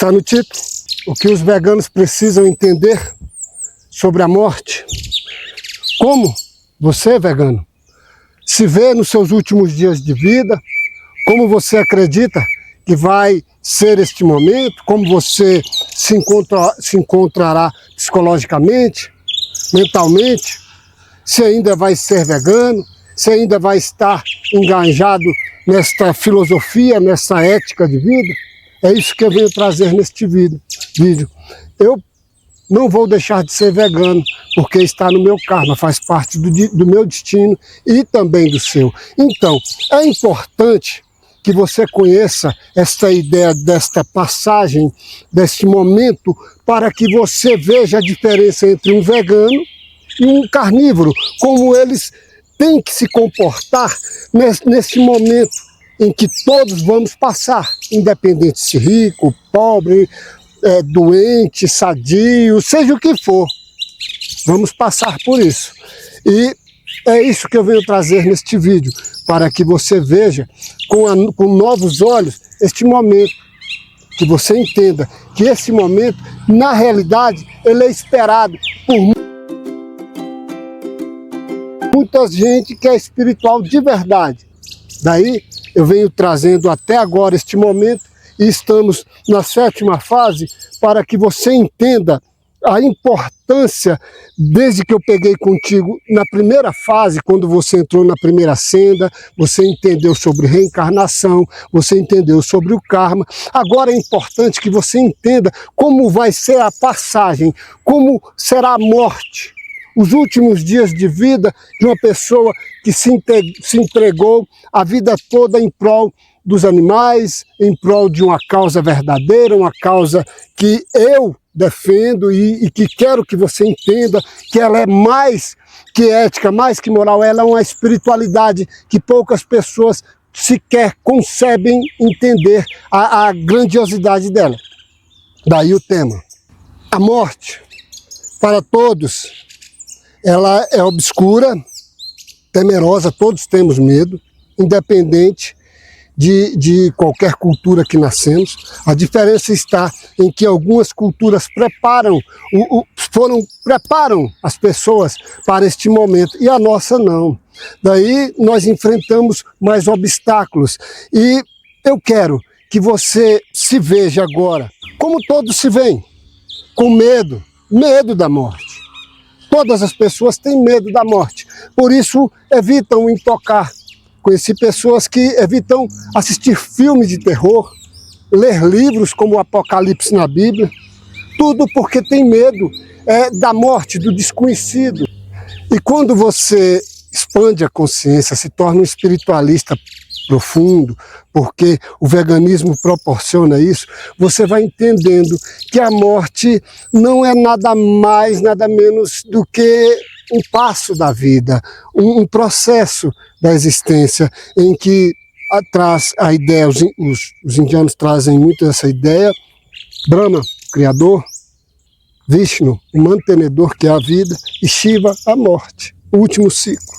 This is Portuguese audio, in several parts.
Está no título, o que os veganos precisam entender sobre a morte. Como você, vegano, se vê nos seus últimos dias de vida, como você acredita que vai ser este momento, como você se encontrará psicologicamente, mentalmente, se ainda vai ser vegano, se ainda vai estar engajado nesta filosofia, nessa ética de vida. É isso que eu venho trazer neste vídeo. Eu não vou deixar de ser vegano, porque está no meu karma, faz parte do meu destino e também do seu. Então, é importante que você conheça esta ideia desta passagem, deste momento, para que você veja a diferença entre um vegano e um carnívoro, como eles têm que se comportar nesse momento em que todos vamos passar, independente se rico, pobre, doente, sadio, seja o que for, vamos passar por isso. E é isso que eu venho trazer neste vídeo, para que você veja com novos olhos este momento, que você entenda que esse momento, na realidade, ele é esperado por muita gente que é espiritual de verdade. Daí eu venho trazendo até agora este momento e estamos na 7ª fase para que você entenda a importância, desde que eu peguei contigo na primeira fase, quando você entrou na primeira senda, você entendeu sobre reencarnação, você entendeu sobre o karma. Agora é importante que você entenda como vai ser a passagem, como será a morte, os últimos dias de vida de uma pessoa que se entregou a vida toda em prol dos animais, em prol de uma causa verdadeira, uma causa que eu defendo e que quero que você entenda que ela é mais que ética, mais que moral, ela é uma espiritualidade que poucas pessoas sequer concebem entender a grandiosidade dela. Daí o tema. A morte, para todos, ela é obscura, temerosa, todos temos medo, independente de qualquer cultura que nascemos. A diferença está em que algumas culturas preparam as pessoas para este momento e a nossa não. Daí nós enfrentamos mais obstáculos e eu quero que você se veja agora, como todos se veem, com medo da morte. Todas as pessoas têm medo da morte, por isso evitam tocar. Conheci pessoas que evitam assistir filmes de terror, ler livros como o Apocalipse na Bíblia, tudo porque tem medo da morte, do desconhecido. E quando você expande a consciência, se torna um espiritualista profundo, porque o veganismo proporciona isso, você vai entendendo que a morte não é nada mais, nada menos do que um passo da vida, um processo da existência, em que traz a ideia, os indianos trazem muito essa ideia, Brahma, Criador, Vishnu, o mantenedor, que é a vida, e Shiva, a morte, o último ciclo.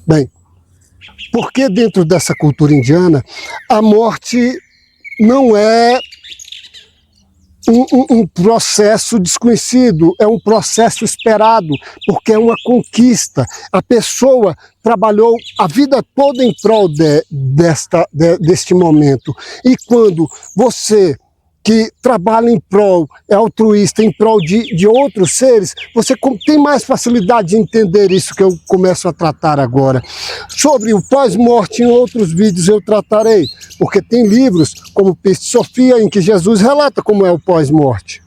Bem, porque dentro dessa cultura indiana, a morte não é um processo desconhecido, é um processo esperado, porque é uma conquista. A pessoa trabalhou a vida toda em prol deste momento. E quando você que trabalha em prol, é altruísta, em prol de outros seres, você tem mais facilidade de entender isso que eu começo a tratar agora. Sobre o pós-morte, em outros vídeos eu tratarei, porque tem livros como Piste Sofia, em que Jesus relata como é o pós-morte,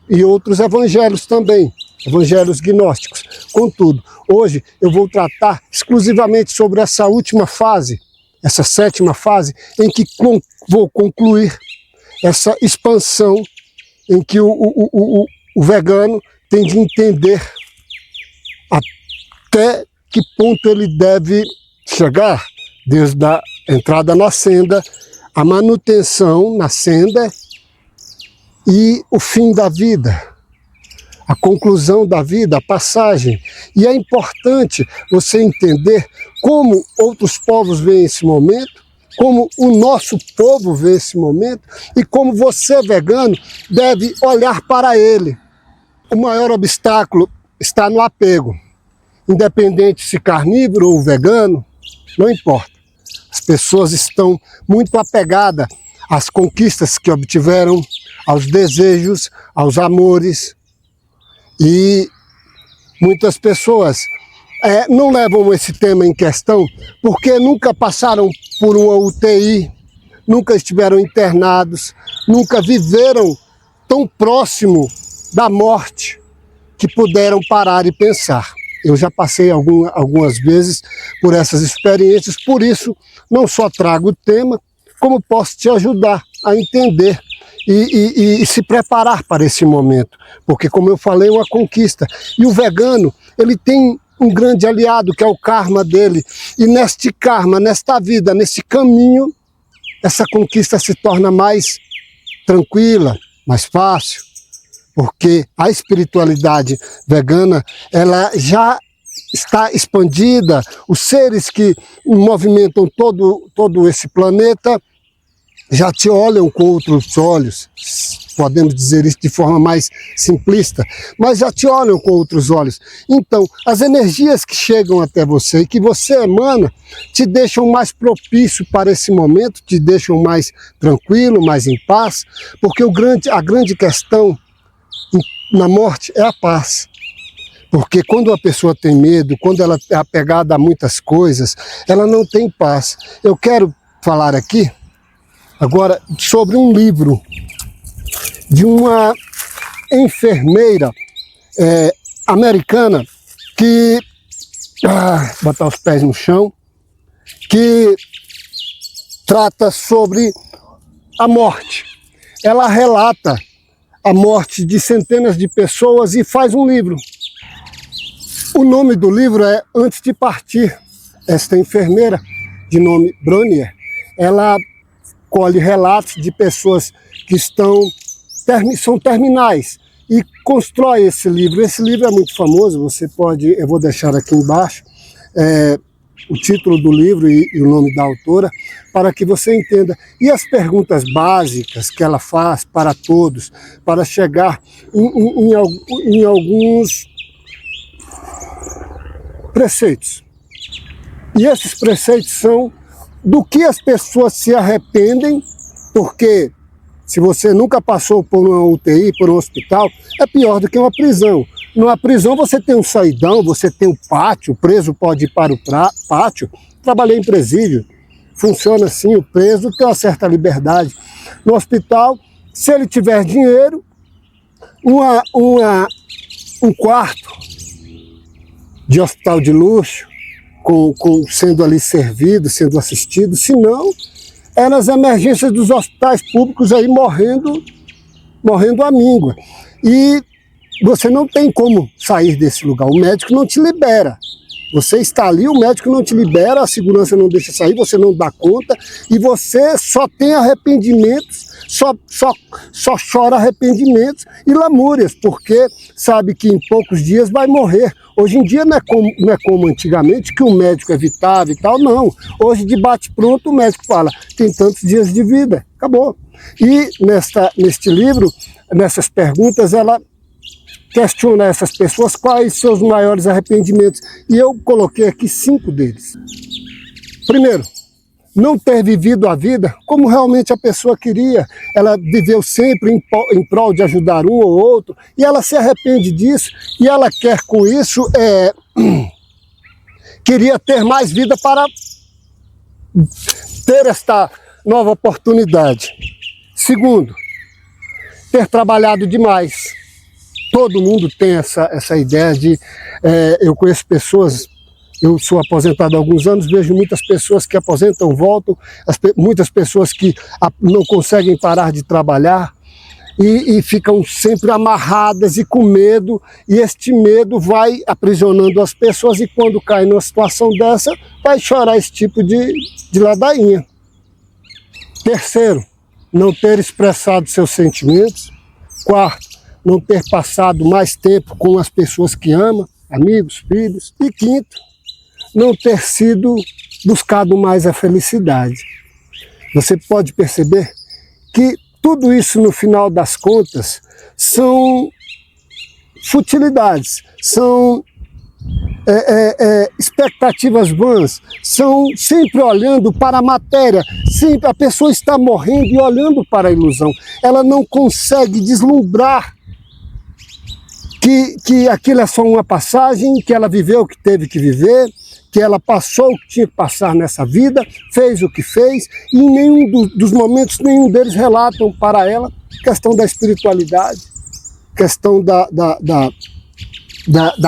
e outros evangelhos também, evangelhos gnósticos. Contudo, hoje eu vou tratar exclusivamente sobre essa última fase, essa 7ª fase, em que vou concluir essa expansão em que o vegano tem de entender até que ponto ele deve chegar, desde a entrada na senda, a manutenção na senda e o fim da vida, a conclusão da vida, a passagem. E é importante você entender como outros povos veem esse momento como o nosso povo vê esse momento e como você, vegano, deve olhar para ele. O maior obstáculo está no apego. Independente se carnívoro ou vegano, não importa. As pessoas estão muito apegadas às conquistas que obtiveram, aos desejos, aos amores. E muitas pessoas não levam esse tema em questão porque nunca passaram por uma UTI, nunca estiveram internados, nunca viveram tão próximo da morte que puderam parar e pensar. Eu já passei algumas vezes por essas experiências, por isso não só trago o tema, como posso te ajudar a entender e se preparar para esse momento. Porque, como eu falei, é uma conquista. E o vegano, ele tem um grande aliado, que é o karma dele. E neste karma, nesta vida, nesse caminho, essa conquista se torna mais tranquila, mais fácil. Porque a espiritualidade vegana, ela já está expandida, os seres que movimentam todo esse planeta já te olham com outros olhos, podemos dizer isso de forma mais simplista, mas já te olham com outros olhos. Então, as energias que chegam até você e que você emana, te deixam mais propício para esse momento, te deixam mais tranquilo, mais em paz, porque a grande questão na morte é a paz. Porque quando a pessoa tem medo, quando ela é apegada a muitas coisas, ela não tem paz. Eu quero falar aqui agora sobre um livro de uma enfermeira americana que, botar os pés no chão, que trata sobre a morte. Ela relata a morte de centenas de pessoas e faz um livro. O nome do livro é Antes de Partir. Esta enfermeira, de nome Bronier, ela colhe relatos de pessoas que são terminais e constrói esse livro. Esse livro é muito famoso, eu vou deixar aqui embaixo o título do livro e o nome da autora, para que você entenda. E as perguntas básicas que ela faz para todos, para chegar em alguns preceitos. E esses preceitos são do que as pessoas se arrependem, porque se você nunca passou por uma UTI, por um hospital, é pior do que uma prisão. Numa prisão você tem um saidão, você tem um pátio, o preso pode ir para o pátio. Trabalhei em presídio, funciona assim, o preso tem uma certa liberdade. No hospital, se ele tiver dinheiro, um quarto de hospital de luxo, sendo ali servido, sendo assistido, se não, é nas emergências dos hospitais públicos aí morrendo à míngua. E você não tem como sair desse lugar, o médico não te libera. Você está ali, o médico não te libera, a segurança não deixa sair, você não dá conta e você só tem arrependimentos, só chora arrependimentos e lamúrias, porque sabe que em poucos dias vai morrer. Hoje em dia não é como antigamente, que o médico evitava e tal, não. Hoje, de bate-pronto, o médico fala, tem tantos dias de vida, acabou. E neste livro, nessas perguntas, ela questiona essas pessoas quais seus maiores arrependimentos. E eu coloquei aqui 5 deles. Primeiro, não ter vivido a vida como realmente a pessoa queria. Ela viveu sempre em prol de ajudar um ou outro, e ela se arrepende disso, e ela quer com isso, queria ter mais vida para ter esta nova oportunidade. Segundo, ter trabalhado demais. Todo mundo tem essa ideia de... eu conheço pessoas, eu sou aposentado há alguns anos, vejo muitas pessoas que aposentam, voltam, muitas pessoas que não conseguem parar de trabalhar e ficam sempre amarradas e com medo, e este medo vai aprisionando as pessoas e quando cai numa situação dessa, vai chorar esse tipo de ladainha. Terceiro, não ter expressado seus sentimentos. Quarto, não ter passado mais tempo com as pessoas que ama, amigos, filhos. E quinto, não ter buscado mais a felicidade. você pode perceber que tudo isso, no final das contas, são futilidades, são expectativas vãs, são sempre olhando para a matéria, sempre a pessoa está morrendo e olhando para a ilusão. Ela não consegue deslumbrar que aquilo é só uma passagem, que ela viveu o que teve que viver, que ela passou o que tinha que passar nessa vida, fez o que fez, e em nenhum dos momentos, nenhum deles relatam para ela questão da espiritualidade, questão da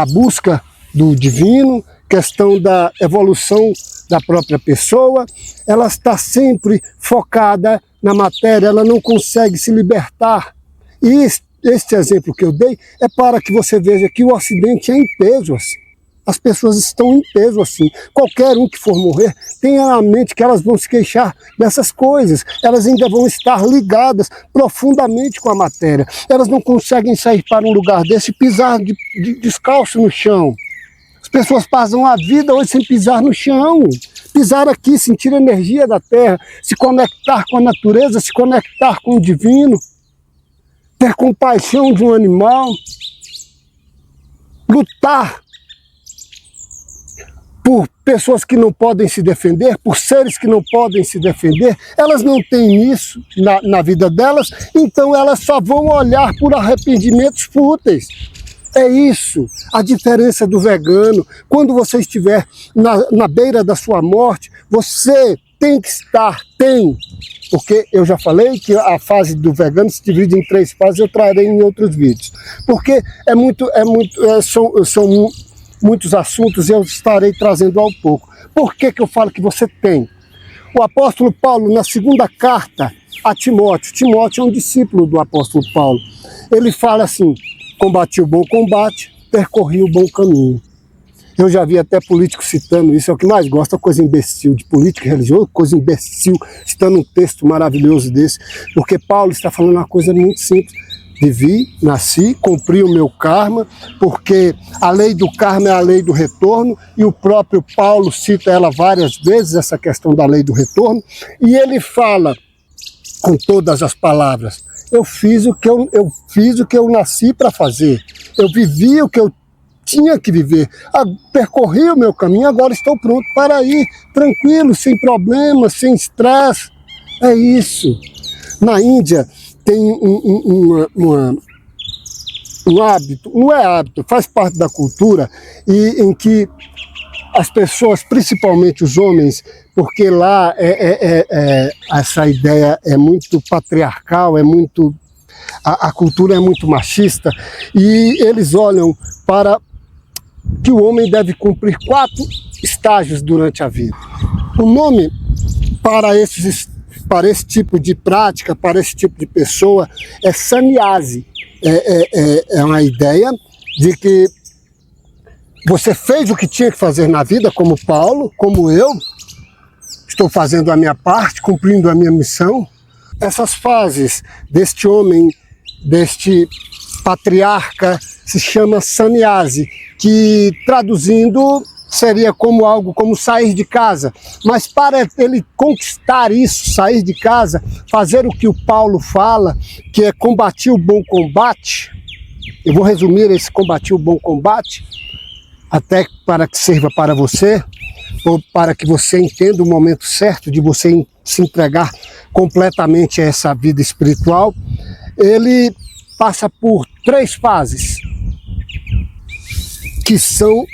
busca do divino, questão da evolução da própria pessoa. Ela está sempre focada na matéria, ela não consegue se libertar. E este exemplo que eu dei é para que você veja que o Ocidente é em peso assim. As pessoas estão em peso assim. Qualquer um que for morrer, tenha na mente que elas vão se queixar dessas coisas. Elas ainda vão estar ligadas profundamente com a matéria. Elas não conseguem sair para um lugar desse e pisar descalço no chão. As pessoas passam a vida hoje sem pisar no chão. Pisar aqui, sentir a energia da terra, se conectar com a natureza, se conectar com o divino, ter compaixão de um animal, lutar por pessoas que não podem se defender, por seres que não podem se defender. Elas não têm isso na vida delas, então elas só vão olhar por arrependimentos fúteis. É isso a diferença do vegano. Quando você estiver na beira da sua morte, você tem que estar, porque eu já falei que a fase do vegano se divide em 3 fases, eu trarei em outros vídeos. Porque são muitos assuntos e eu estarei trazendo ao pouco. Por que eu falo que você tem? O apóstolo Paulo, na segunda carta a Timóteo é um discípulo do apóstolo Paulo, ele fala assim: combati o bom combate, percorri o bom caminho. Eu já vi até político citando isso, é o que mais gosta, coisa imbecil, de política religiosa, coisa imbecil, citando um texto maravilhoso desse, porque Paulo está falando uma coisa muito simples. Vivi, nasci, cumpri o meu karma, porque a lei do karma é a lei do retorno, e o próprio Paulo cita ela várias vezes, essa questão da lei do retorno, e ele fala com todas as palavras: eu fiz o que eu nasci para fazer, eu vivi o que eu tinha que viver, percorri o meu caminho, agora estou pronto para ir, tranquilo, sem problemas, sem estresse. É isso. Na Índia tem um hábito, não é hábito, faz parte da cultura, e em que as pessoas, principalmente os homens, porque lá essa ideia é muito patriarcal, a cultura é muito machista, e eles olham para que o homem deve cumprir 4 estágios durante a vida. O nome para esse tipo de prática, para esse tipo de pessoa, é sannyasi. É uma ideia de que você fez o que tinha que fazer na vida, como Paulo, como eu, estou fazendo a minha parte, cumprindo a minha missão. Essas fases deste homem, deste patriarca, se chama sannyasi, que traduzindo seria como algo como sair de casa. Mas para ele conquistar isso, sair de casa, fazer o que o Paulo fala, que é combater o bom combate, eu vou resumir esse combater o bom combate, até para que sirva para você, ou para que você entenda o momento certo de você se entregar completamente a essa vida espiritual. Ele passa por 3 fases, que são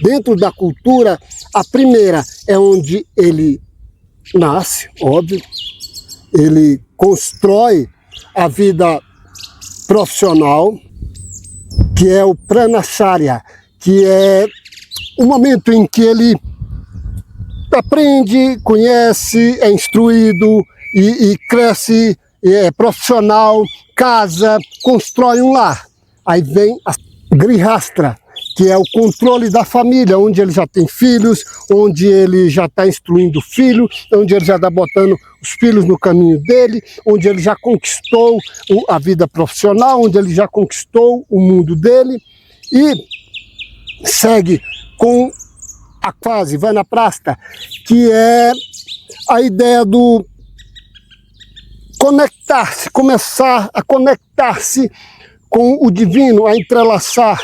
dentro da cultura. A primeira é onde ele nasce, óbvio, ele constrói a vida profissional, que é o pranacharya, que é o momento em que ele aprende, conhece, é instruído e cresce, é profissional, casa, constrói um lar. Aí vem a grihastra, que é o controle da família, onde ele já tem filhos, onde ele já está instruindo o filho, onde ele já está botando os filhos no caminho dele, onde ele já conquistou a vida profissional, onde ele já conquistou o mundo dele, e segue com a fase vanaprastha, que é a ideia do conectar-se, começar a conectar-se com o divino, a entrelaçar,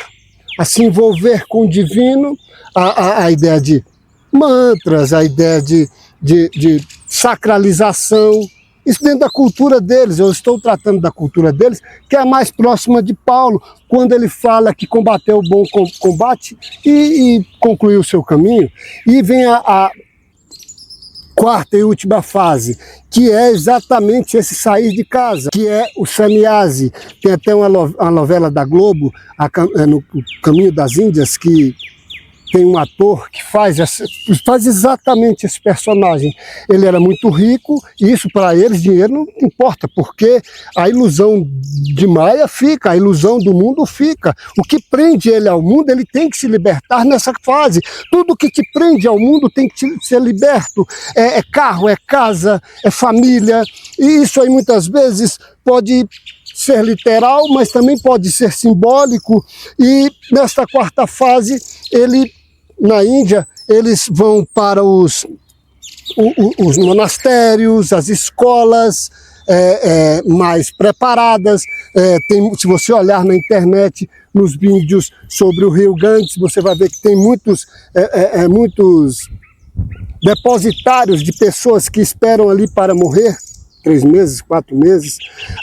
a se envolver com o divino, a ideia de mantras, a ideia de sacralização. Isso dentro da cultura deles, eu estou tratando da cultura deles, que é a mais próxima de Paulo, quando ele fala que combateu o bom combate e concluiu o seu caminho. E vem a quarta e última fase, que é exatamente esse sair de casa, que é o sannyasi. Tem até uma novela da Globo, no Caminho das Índias, que tem um ator que faz exatamente esse personagem. Ele era muito rico, e isso para eles, dinheiro não importa, porque a ilusão de Maia fica, a ilusão do mundo fica. O que prende ele ao mundo, ele tem que se libertar nessa fase. Tudo que te prende ao mundo tem que ser liberto. É carro, é casa, é família, e isso aí muitas vezes pode ser literal, mas também pode ser simbólico. E nesta quarta fase, na Índia, eles vão para os monastérios, as escolas mais preparadas. Se você olhar na internet, nos vídeos sobre o Rio Ganges, você vai ver que tem muitos depositários de pessoas que esperam ali para morrer, 3 meses, 4 meses,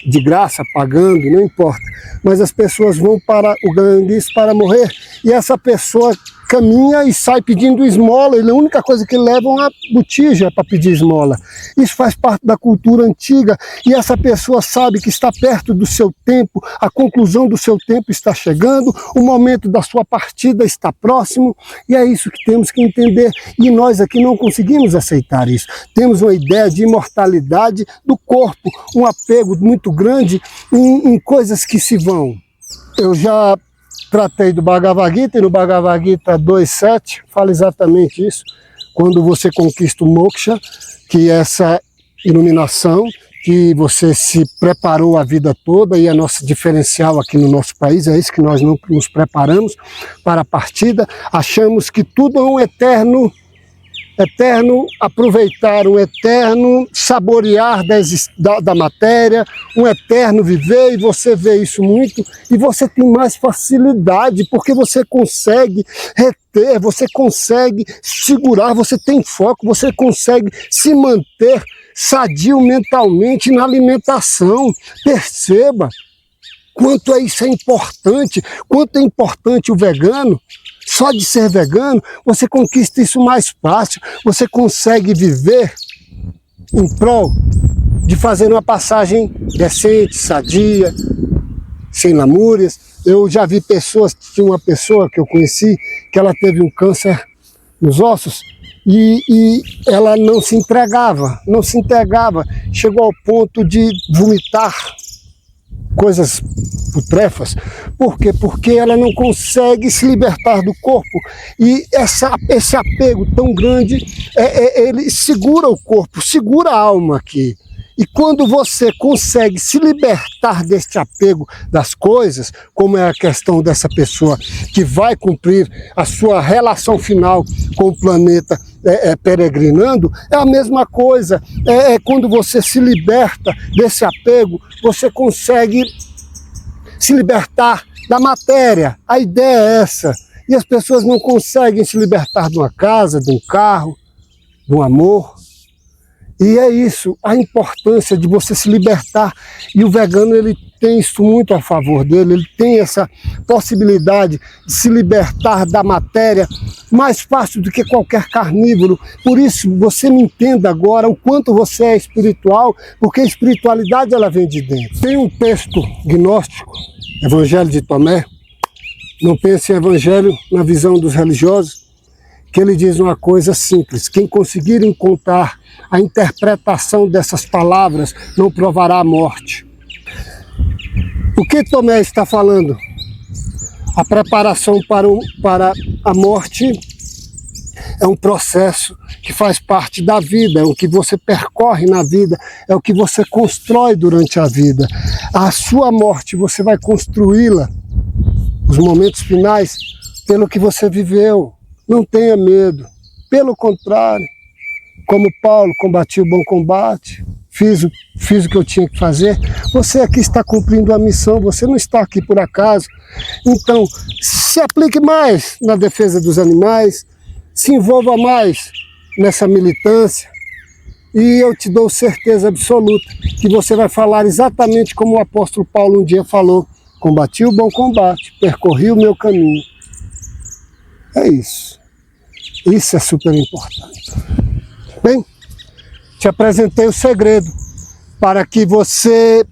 de graça, pagando, não importa. Mas as pessoas vão para o Ganges para morrer, e essa pessoa caminha e sai pedindo esmola, e a única coisa que leva é uma botija para pedir esmola. Isso faz parte da cultura antiga, e essa pessoa sabe que está perto do seu tempo, a conclusão do seu tempo está chegando, o momento da sua partida está próximo, e é isso que temos que entender. E nós aqui não conseguimos aceitar isso. Temos uma ideia de imortalidade do corpo, um apego muito grande em coisas que se vão. Eu já tratei do Bhagavad Gita, e no Bhagavad Gita 2.7 fala exatamente isso. Quando você conquista o moksha, que é essa iluminação, que você se preparou a vida toda, e é nosso diferencial aqui no nosso país, é isso que nós não nos preparamos para a partida. Achamos que tudo é um eterno aproveitar, um eterno saborear da matéria, um eterno viver, e você vê isso muito, e você tem mais facilidade, porque você consegue reter, você consegue segurar, você tem foco, você consegue se manter sadio mentalmente na alimentação. Perceba quanto isso é importante, quanto é importante o vegano. Só de ser vegano, você conquista isso mais fácil, você consegue viver em prol de fazer uma passagem decente, sadia, sem lamúrias. Eu já vi pessoas, tinha uma pessoa que eu conheci, que ela teve um câncer nos ossos, e ela não se entregava, chegou ao ponto de vomitar coisas putrefas. Por quê? Porque ela não consegue se libertar do corpo, e esse apego tão grande, ele segura o corpo, segura a alma aqui. E quando você consegue se libertar deste apego das coisas, como é a questão dessa pessoa que vai cumprir a sua relação final com o planeta peregrinando, é a mesma coisa. Quando você se liberta desse apego, você consegue se libertar da matéria. A ideia é essa. E as pessoas não conseguem se libertar de uma casa, de um carro, de um amor. E é isso, a importância de você se libertar. E o vegano, ele tem isso muito a favor dele, ele tem essa possibilidade de se libertar da matéria mais fácil do que qualquer carnívoro. Por isso, você me entenda agora o quanto você é espiritual, porque a espiritualidade, ela vem de dentro. Tem um texto gnóstico, Evangelho de Tomé, não pense em evangelho na visão dos religiosos, que ele diz uma coisa simples: quem conseguir encontrar a interpretação dessas palavras não provará a morte. O que Tomé está falando? A preparação para a morte é um processo que faz parte da vida, é o que você percorre na vida, é o que você constrói durante a vida. A sua morte, você vai construí-la, os momentos finais, pelo que você viveu. Não tenha medo, pelo contrário, como Paulo, combati o bom combate, fiz o que eu tinha que fazer. Você aqui está cumprindo a missão, você não está aqui por acaso. Então, se aplique mais na defesa dos animais, se envolva mais nessa militância, e eu te dou certeza absoluta que você vai falar exatamente como o apóstolo Paulo um dia falou: combati o bom combate, percorri o meu caminho. É isso. Isso é super importante. Bem, te apresentei o segredo para que você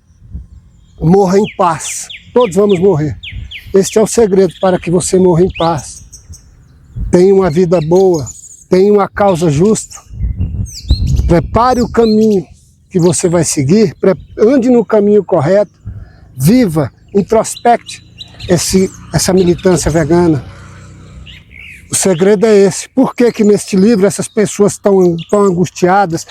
morra em paz. Todos vamos morrer. Este é o segredo para que você morra em paz. Tenha uma vida boa, tenha uma causa justa. Prepare o caminho que você vai seguir, ande no caminho correto, viva, introspecte essa militância vegana. O segredo é esse. Por que que neste livro essas pessoas estão angustiadas,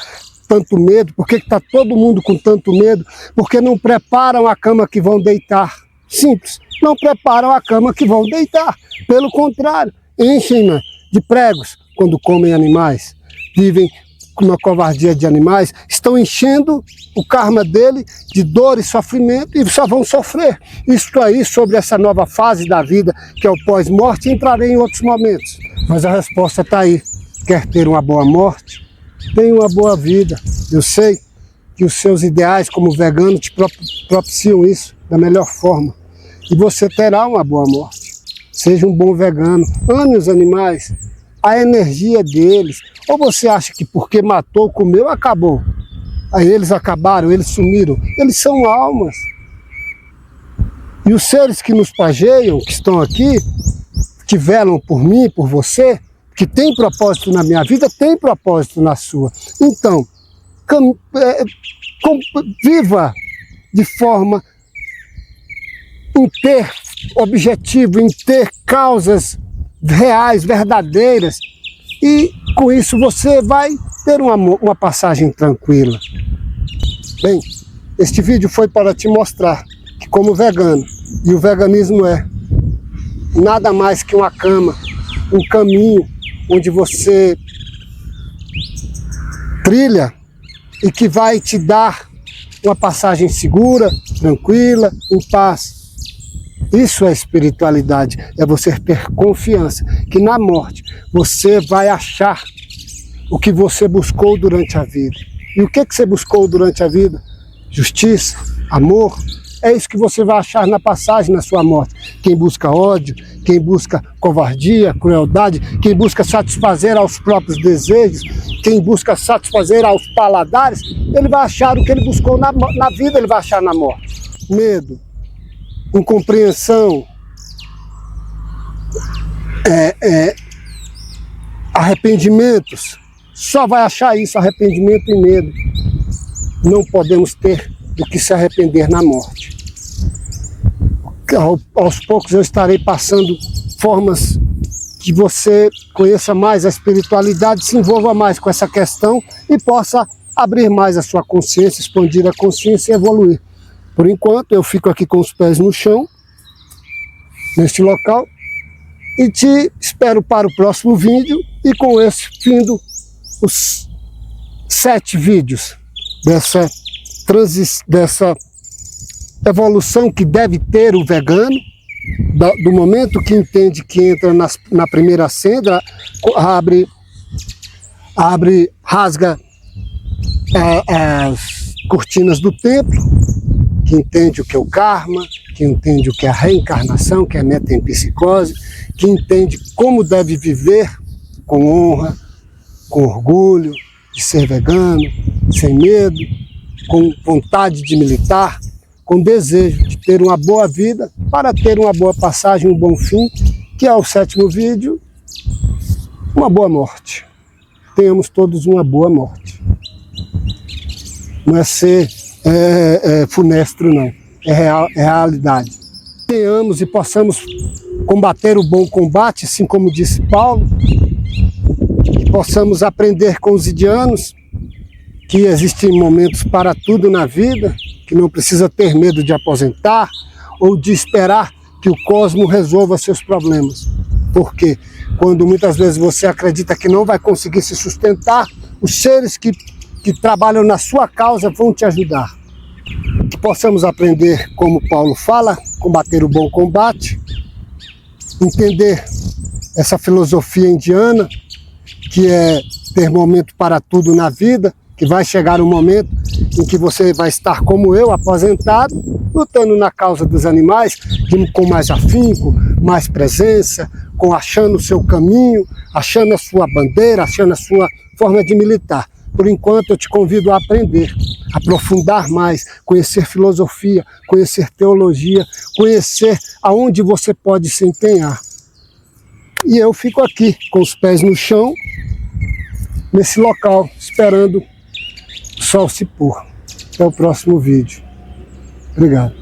tanto medo? Por que está todo mundo com tanto medo? Porque não preparam a cama que vão deitar. Simples, não preparam a cama que vão deitar. Pelo contrário, enchem-na de pregos quando comem animais. Vivem com uma covardia de animais, estão enchendo o karma dele de dor e sofrimento e só vão sofrer. Isto aí, sobre essa nova fase da vida, que é o pós-morte, entrarei em outros momentos. Mas a resposta está aí. Quer ter uma boa morte? Tenha uma boa vida. Eu sei que os seus ideais como vegano te propiciam isso da melhor forma. E você terá uma boa morte. Seja um bom vegano. Ame os animais. A energia deles. Ou você acha que porque matou, comeu, acabou? Aí eles acabaram, eles sumiram. Eles são almas. E os seres que nos pageiam, que estão aqui, que velam por mim, por você, que tem propósito na minha vida, tem propósito na sua. Então, viva de forma em ter objetivo, em ter causas reais, verdadeiras, e com isso você vai ter uma passagem tranquila. Bem, este vídeo foi para te mostrar que como vegano, e o veganismo é nada mais que uma cama, um caminho onde você trilha e que vai te dar uma passagem segura, tranquila, em paz. Isso é espiritualidade, é você ter confiança que na morte você vai achar o que você buscou durante a vida. E o que você buscou durante a vida? Justiça, amor, é isso que você vai achar na passagem, na sua morte. Quem busca ódio, quem busca covardia, crueldade, quem busca satisfazer aos próprios desejos, quem busca satisfazer aos paladares, ele vai achar o que ele buscou na vida, ele vai achar na morte. Medo, incompreensão, arrependimentos, só vai achar isso, arrependimento e medo. Não podemos ter do que se arrepender na morte. Aos poucos eu estarei passando formas que você conheça mais a espiritualidade, se envolva mais com essa questão e possa abrir mais a sua consciência, expandir a consciência e evoluir. Por enquanto, eu fico aqui com os pés no chão, neste local, e te espero para o próximo vídeo, e com esse findo os 7 vídeos dessa evolução que deve ter o vegano, do momento que entende que entra na primeira senda, rasga as cortinas do templo, que entende o que é o karma, que entende o que é a reencarnação, que é a metempsicose, que entende como deve viver com honra, com orgulho de ser vegano, sem medo, com vontade de militar, com desejo de ter uma boa vida, para ter uma boa passagem, um bom fim, que é o 7º vídeo, uma boa morte. Tenhamos todos uma boa morte. Não é ser funestro, não. É realidade. Tenhamos e possamos combater o bom combate, assim como disse Paulo, e possamos aprender com os indianos que existem momentos para tudo na vida, que não precisa ter medo de aposentar ou de esperar que o cosmos resolva seus problemas. Porque quando muitas vezes você acredita que não vai conseguir se sustentar, os seres que trabalham na sua causa vão te ajudar. Que possamos aprender, como Paulo fala, combater o bom combate, entender essa filosofia indiana, que é ter momento para tudo na vida, que vai chegar um momento em que você vai estar como eu, aposentado, lutando na causa dos animais, com mais afinco, mais presença, achando o seu caminho, achando a sua bandeira, achando a sua forma de militar. Por enquanto eu te convido a aprender, aprofundar mais, conhecer filosofia, conhecer teologia, conhecer aonde você pode se empenhar. E eu fico aqui, com os pés no chão, nesse local, esperando o sol se pôr. Até o próximo vídeo. Obrigado.